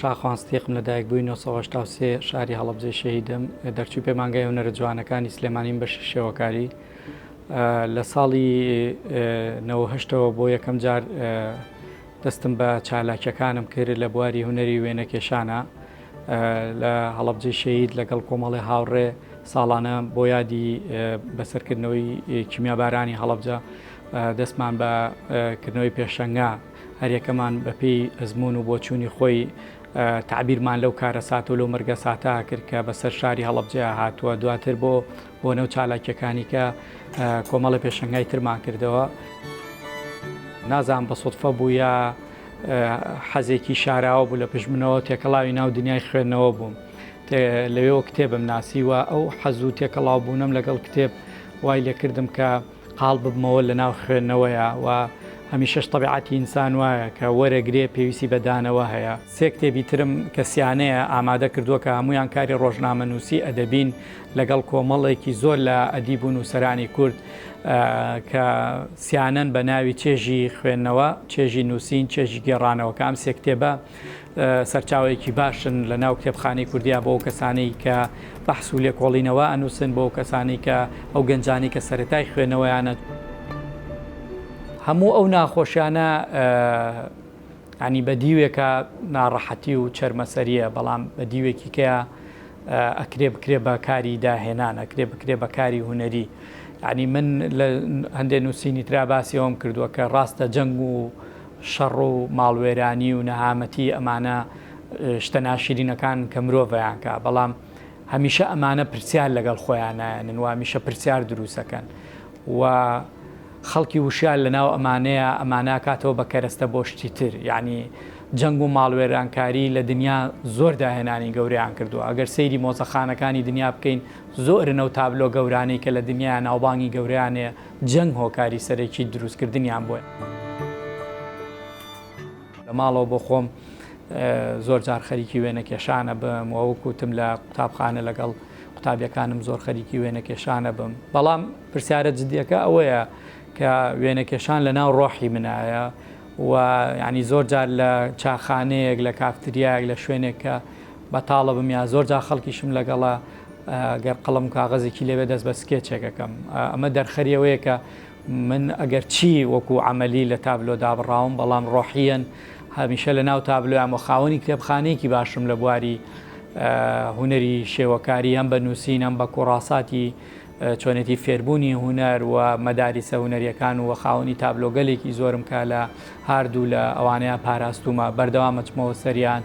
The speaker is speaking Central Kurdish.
شاخوانستێقم لە دایکبووی 1970 شاری هەڵەبجەی شەهیدم دەرچوو پەیمانگای هونەرە جوانەکانی سلێمانیم بە شێوەکاری لە ساڵی 1970ەوە بۆ یەکەم جار دەستم بە چالاکیەکانم کرد لە بواری هونەری وێنەکێشانە لە هەڵەبجەی شەهید لەگەڵ کۆمەڵی هاوڕێ ساڵانە بۆ یادی بەسەرکردنەوەی کیمیابارانی هەڵەبجە دەستمان بە کردنەوەی پێشەنگا هەریەکەمان بەپێی ئەزمون و بۆچوونی خۆی تعبیرمان لەو کارە سات و لەو مەرگە ساتا کرد کە بەسەر شاری هەڵەبجە هاتووە دواتر بۆ نەو چالاکیەکانی کە کۆمەڵی پێشەنگای ترمان کردەوە نازانم بە سوودفە بوو یا حەزێکی شاراوە بوو لە پشمنەوە تێکەڵاوی ناو دنیای خوێندنەوە بووم لەوێەوە کتێبم ناسیوە ئەو حەز و تێکەڵاو بوونم لەگەڵ کتێب وای لێکردم کە قاڵ ببمەوە لە ناو خوێندنەوەیە و هەمیشەش طبیعەتی ئینسان وایە کە وەرەگرێ پێویستی بەدانەوە هەیە سێ کتێبی ترم کە سیانەیە ئامادە کردووە کە هەمویان کاری ڕۆژنامەنووسی ئەدەبین لەگەڵ کۆمەڵێکی زۆر لە ئەدیب و نووسەرانی کورد کە سیانەن بە ناوی چێژی خوێندنەوە چێژی نووسین چێژی گێڕانەوە کە ئەم سێ کتێبە سەرچاوەیەکی باشن لە ناو کتێبخانەی کوردیا بۆ کەسانەی کە بەحس و لێکۆڵینەوە ئەنووسن بۆ کەسانی کە ئەو گەنجانی کە سەرەتای خوێندنەوەیانە هەموو ئەو ناخۆشیانە ینی بە دیوێکە ناڕەحەتی و چەرمەسەریە بەڵام بە دیوێکی کەیە ئەکرێ بکرێ بە کاری داهێنان ئەکرێ بکرێ بە کاری هونەری ینی من لە هەندێک نووسینی ترا باسی ئەوم کردووە کە ڕاستە جەنگ و شەڕ و ماڵوێرانی و نەهامەتی ئەمانە شتە ناشرینەکان کە مرۆڤیانکە بەڵام هەمیشە ئەمانە پرسیار لەگەڵ خۆیانایەنن و هەمیشە پرسیار دروستەکەن و خەڵکی وشیار لەناو ئەمانە کاتەوە بە کەرەستە بۆ شتی تر یعنی جەنگ و ماڵوێرانکاری لە دنیا زۆر داهێنانی گەورەیان کردووە ئەگەر سەیری مۆزەخانەکانی دنیا بکەین زۆرنە و تابلۆ گەورانی کە لە دنیا ناوبانگی گەوریانەیە جەنگ هۆکاری سەرێکی دروستکردنیان بووە لە ماڵەوە بۆ خۆم زۆر جار خەریکی وێنەکێشانە بم وەکوتم لە قوتابخانە لەگەڵ قوتابیەکانم زۆر خەریکی وێنەکێشانە بم بەڵام پرسیارە جدیەکە ئەوەیە کە وێنەکێشان لە ناو ڕۆحی منایە و ینی زۆر جار لە چاخانەیەک لە کافتریایەک لە شوێنێک کە بەتاڵە بم یا زۆر جار خەڵکیشم لەگەڵە گەر قەڵم کاغەزێکی لێوێ دەست بە سکێچێکەکەم ئەمە دەرخەریەوەیە کە من ئەگەر چی وەکو عملی لە تابلۆ دابڕاوم بەڵام ڕۆحیەن هەمیشە لە ناو تابلۆیان و خاوەنی کتێبخانەیەکی باشم لە بواری هونەری شێوەکاری ئەم بە نووسین ئەم بە کوڕاساتی چۆنێتی فێربوونی هونەر و مەداریسە هونەریەکان و خاوەنی تابلۆگەلێکی زۆرم کە لە هەردوو لە ئەوانەیە پاراستومە بەردەوام مەچمەوە سەریان